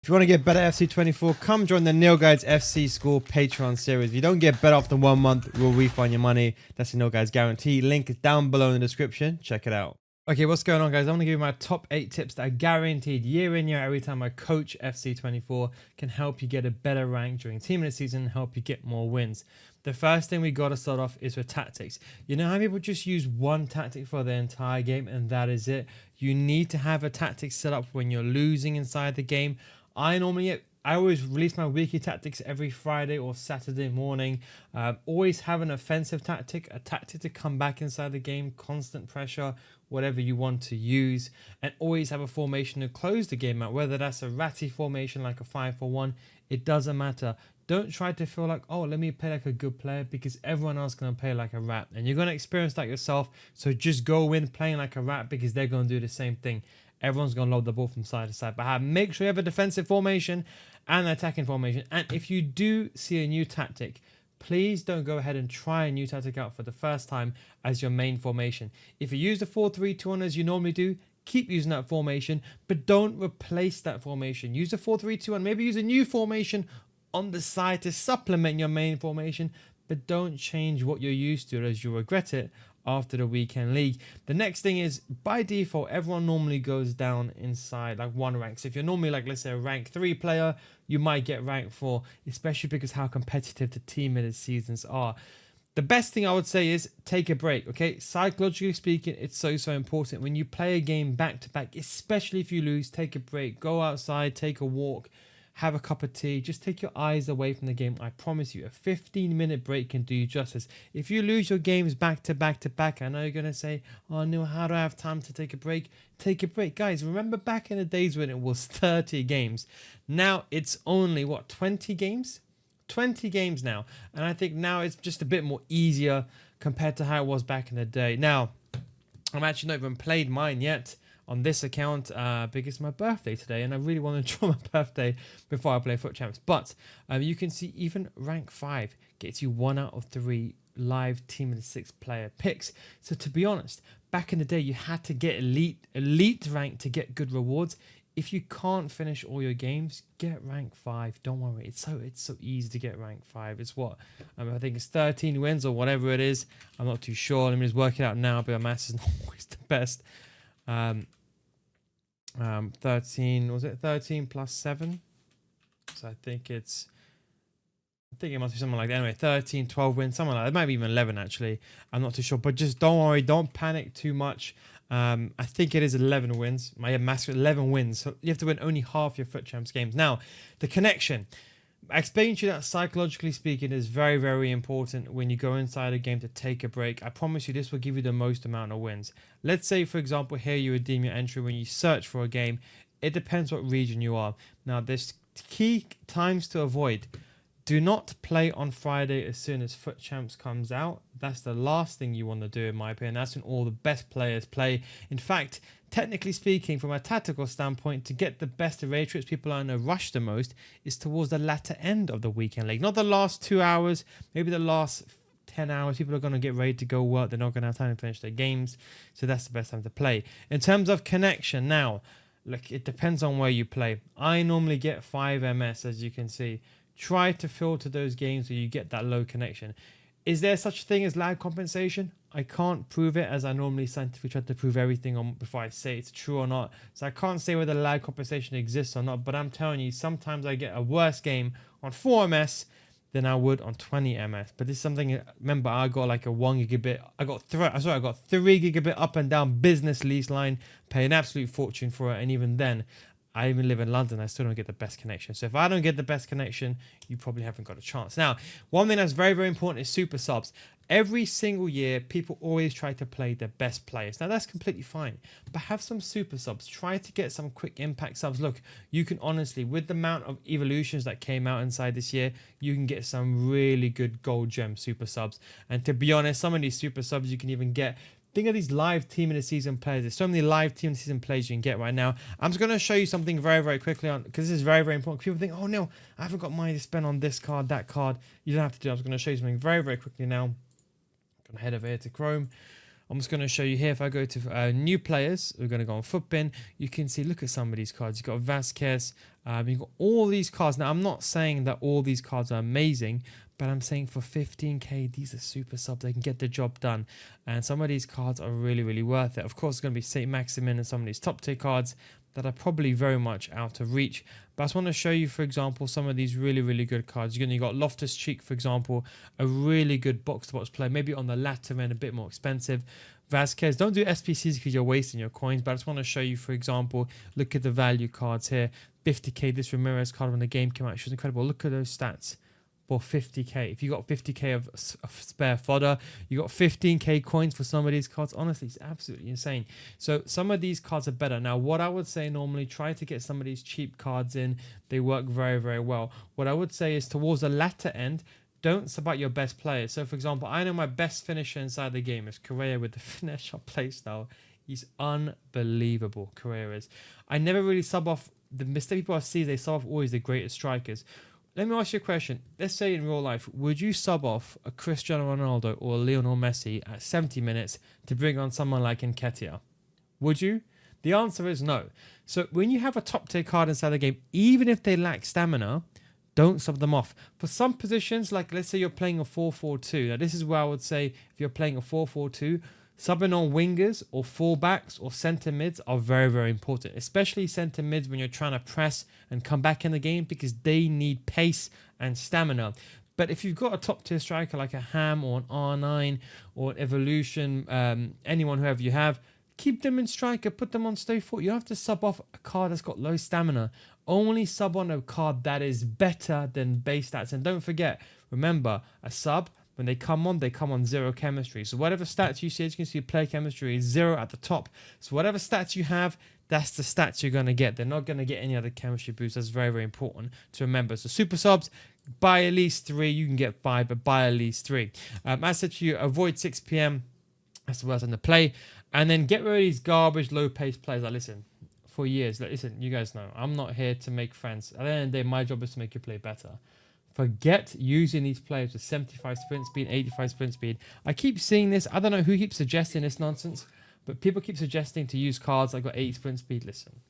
If you want to get better FC24, come join the Neil Guides FC School Patreon series. If you don't get better after 1 month, we'll refund your money. That's the Neil Guides guarantee. Link is down below in the description. Check it out. Okay, what's going on, guys? I'm going to give you my top 8 tips that are guaranteed year in, year every time I coach FC24 can help you get a better rank during team of the season, help you get more wins. The first thing we got to start off is with tactics. You know how people just use one tactic for the entire game and that is it? You need to have a tactic set up when you're losing inside the game. I always release my weekly tactics every Friday or Saturday morning. Always have an offensive tactic, a tactic to come back inside the game, constant pressure, whatever you want to use, and always have a formation to close the game out, whether that's a ratty formation like a 5-4-1, it doesn't matter. Don't try to feel like, oh, let me play like a good player, because everyone else is going to play like a rat, and you're going to experience that yourself. So just go in playing like a rat, because they're going to do the same thing. Everyone's going to load the ball from side to side. But make sure you have a defensive formation and an attacking formation. And if you do see a new tactic, please don't go ahead and try a new tactic out for the first time as your main formation. If you use the 4-3-2 as you normally do, keep using that formation, but don't replace that formation. Use the 4-3-2 maybe use a new formation on the side to supplement your main formation, but don't change what you're used to, as you'll regret it after the weekend league. The next thing is, by default, everyone normally goes down inside like one rank. So if you're normally like, let's say, a rank 3 player, you might get rank 4, especially because how competitive the team of the seasons are. The best thing I would say is take a break, okay? Psychologically speaking, it's so important. When you play a game back to back, especially if you lose, take a break. Go outside, take a walk, have a cup of tea, just take your eyes away from the game. I promise you, a 15-minute break can do you justice. If you lose your games back to back to back, I know you're going to say, oh no, how do I have time to take a break? Take a break. Guys, remember back in the days when it was 30 games. Now it's only, what, 20 games? 20 games now. And I think now it's just a bit more easier compared to how it was back in the day. Now, I'm actually not even played mine yet on this account because it's my birthday today and I really want to enjoy my birthday before I play FUT Champs. But you can see even rank 5 gets you 1 out of 3 live team of the 6 player picks. So to be honest, back in the day you had to get elite rank to get good rewards. If you can't finish all your games, get rank 5. Don't worry, it's so easy to get rank 5. It's what I think it's 13 wins or whatever it is. I'm not too sure. Let me just work it out now, but my maths is not always the best. 13, was it 13 plus 7? So I think it must be something like that. Anyway, 13, 12 wins, something like that. It might be even 11 actually. I'm not too sure, but just don't worry, don't panic too much. I think it is 11 wins. My master 11 wins. So you have to win only half your FUT Champs games. Now, the connection. I explained to you that psychologically speaking is very important when you go inside a game to take a break. I promise you this will give you the most amount of wins. Let's say, for example, here you redeem your entry when you search for a game. It depends what region you are. Now, there's key times to avoid. Do not play on Friday as soon as FUT Champs comes out. That's the last thing you want to do, in my opinion. That's when all the best players play. In fact, technically speaking, from a tactical standpoint, to get the best array trips, people are in a rush the most, is towards the latter end of the weekend league. Not the last 2 hours, maybe the last 10 hours. People are going to get ready to go work. They're not going to have time to finish their games. So that's the best time to play. In terms of connection, now, look, it depends on where you play. I normally get 5 MS, as you can see. Try to filter those games where you get that low connection. Is there such a thing as lag compensation? I can't prove it, as I normally scientifically try to prove everything on before I say it's true or not. So I can't say whether lag compensation exists or not, but I'm telling you, sometimes I get a worse game on 4 MS than I would on 20 MS. But this is something, remember, I got like a 1 gigabit, I got 3 gigabit up and down business lease line, pay an absolute fortune for it, and even then, I even live in London, I still don't get the best connection. So if I don't get the best connection, you probably haven't got a chance. Now, one thing that's very important is super subs. Every single year, people always try to play their best players. Now, that's completely fine, but have some super subs. Try to get some quick impact subs. Look, you can honestly, with the amount of evolutions that came out inside this year, you can get some really good gold gem super subs. And to be honest, some of these super subs you can even get. Think of these live team of the season players. There's so many live team of the season players you can get right now. I'm just going to show you something very quickly on, because this is very important. People think, oh no, I haven't got money to spend on this card, that card. You don't have to do it. I'm just going to show you something very quickly now. I'm going to head over here to Chrome. I'm just going to show you here. If I go to new players, we're going to go on FUT. You can see, look at some of these cards. You've got Vasquez. You've got all these cards. Now, I'm not saying that all these cards are amazing, but I'm saying for 15k, these are super subs. They can get the job done. And some of these cards are really, really worth it. Of course, it's going to be St. Maximin and some of these top tier cards that are probably very much out of reach. But I just want to show you, for example, some of these really, really good cards. You've got Loftus-Cheek, for example, a really good box-to-box player, maybe on the latter end, a bit more expensive. Vasquez, don't do SPCs because you're wasting your coins, but I just want to show you, for example, look at the value cards here. 50k, this Ramirez card when the game came out, she was incredible. Look at those stats. For 50k, if you got 50k of spare fodder, you got 15k coins for some of these cards. Honestly, it's absolutely insane. So some of these cards are better. Now, what I would say normally, try to get some of these cheap cards in. They work very, very well. What I would say is towards the latter end, don't sub out your best players. So, for example, I know my best finisher inside the game is Correa with the finesse shot playstyle. He's unbelievable, Correa is. I never really sub off. The mistake people I see is they sub off always the greatest strikers. Let me ask you a question. Let's say in real life, would you sub off a Cristiano Ronaldo or Lionel Messi at 70 minutes to bring on someone like Nketiah? Would you? The answer is no. So when you have a top tier card inside the game, even if they lack stamina, don't sub them off. For some positions, like let's say you're playing a 4-4-2. Now this is where I would say if you're playing a 4-4-2, subbing on wingers or fullbacks or centre mids are very, very important, especially centre mids when you're trying to press and come back in the game because they need pace and stamina. But if you've got a top tier striker like a Ham or an R9 or an Evolution, anyone, whoever you have, keep them in striker, put them on stay forward. You don't have to sub off a card that's got low stamina. Only sub on a card that is better than base stats. And don't forget, remember, a sub, when they come on 0 chemistry. So whatever stats you see, as you can see, player chemistry is 0 at the top. So whatever stats you have, that's the stats you're going to get. They're not going to get any other chemistry boost. That's very, very important to remember. So super subs, buy at least 3. You can get 5, but buy at least 3. As I said to you, avoid 6 p.m. That's the worst time to play. And then get rid of these garbage, low-paced players. Like, listen, for years, listen, you guys know, I'm not here to make friends. At the end of the day, my job is to make you play better. Forget using these players with 75 sprint speed, 85 sprint speed. I keep seeing this. I don't know who keeps suggesting this nonsense, but people keep suggesting to use cards that got 80 sprint speed. Listen,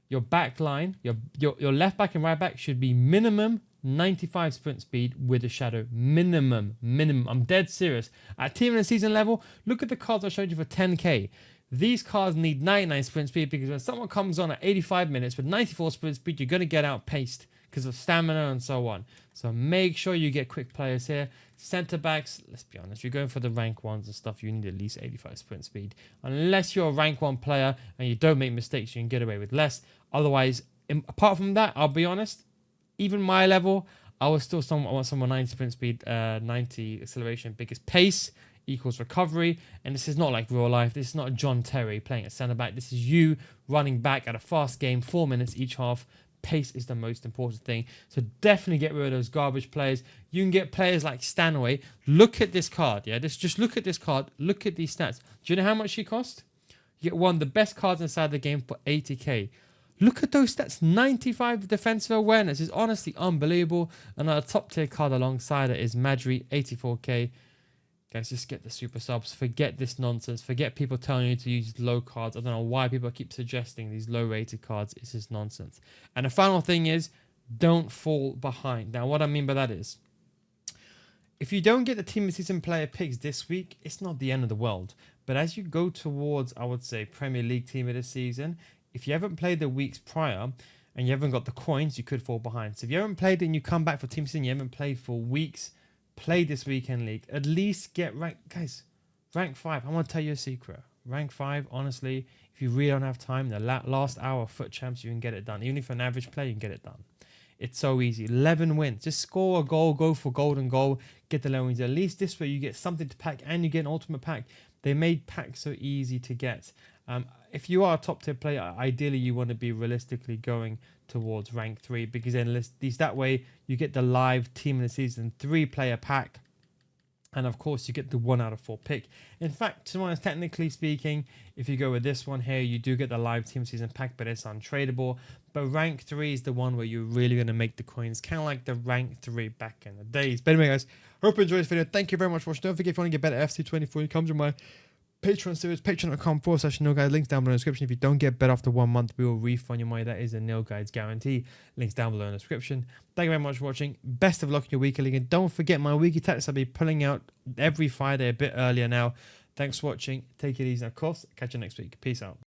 your back line, your left back and right back should be minimum 95 sprint speed with a shadow. Minimum. I'm dead serious. At team in the season level, look at the cards I showed you for 10k. These cards need 99 sprint speed because when someone comes on at 85 minutes with 94 sprint speed, you're going to get outpaced because of stamina and so on. So make sure you get quick players here. Centre backs, let's be honest, you're going for the rank ones and stuff, you need at least 85 sprint speed. Unless you're a rank 1 player and you don't make mistakes, you can get away with less. Otherwise, apart from that, I'll be honest, even my level, I want someone 90 sprint speed, 90 acceleration, because pace equals recovery. And this is not like real life. This is not John Terry playing at centre back. This is you running back at a fast game, 4 minutes each half. Pace is the most important thing. So definitely get rid of those garbage players. You can get players like Stanway. Look at this card. Yeah, just look at this card. Look at these stats. Do you know how much she cost? You get one of the best cards inside the game for 80k. Look at those stats. 95 defensive awareness is honestly unbelievable. Another top tier card alongside it is Madri, 84k. Guys, just get the super subs. Forget this nonsense. Forget people telling you to use low cards. I don't know why people keep suggesting these low rated cards. It's just nonsense. And the final thing is, don't fall behind. Now, what I mean by that is, if you don't get the team of the season player picks this week, it's not the end of the world. But as you go towards, I would say, Premier League team of the season, if you haven't played the weeks prior and you haven't got the coins, you could fall behind. So if you haven't played and you come back for team season, you haven't played for weeks, play this weekend league. At least get ranked. Guys, rank 5. I want to tell you a secret. Rank 5, honestly, if you really don't have time, the last hour of FUT Champs, you can get it done. Even if you're an average player, you can get it done. It's so easy. 11 wins. Just score a goal, go for golden goal, get the 11 wins. At least this way you get something to pack and you get an ultimate pack. They made packs so easy to get. If you are a top tier player, ideally you want to be realistically going towards rank 3, because then at least that way you get the live team of the season 3 player pack, and of course you get the 1 out of 4 pick. In fact, to be honest, technically speaking, if you go with this one here, you do get the live team season pack, but it's untradeable. But rank 3 is the one where you're really going to make the coins, kind of like the rank 3 back in the days. But anyway, guys, hope you enjoyed this video. Thank you very much for watching. Don't forget, if you want to get better FC24, it comes with my Patreon series, patreon.com/Nil Guides. Links down below in the description. If you don't get bet after 1 month, we will refund your money. That is a Nil Guides guarantee. Links down below in the description. Thank you very much for watching. Best of luck in your weekly league. And don't forget my weekly tactics I'll be pulling out every Friday a bit earlier now. Thanks for watching. Take it easy. Of course, catch you next week. Peace out.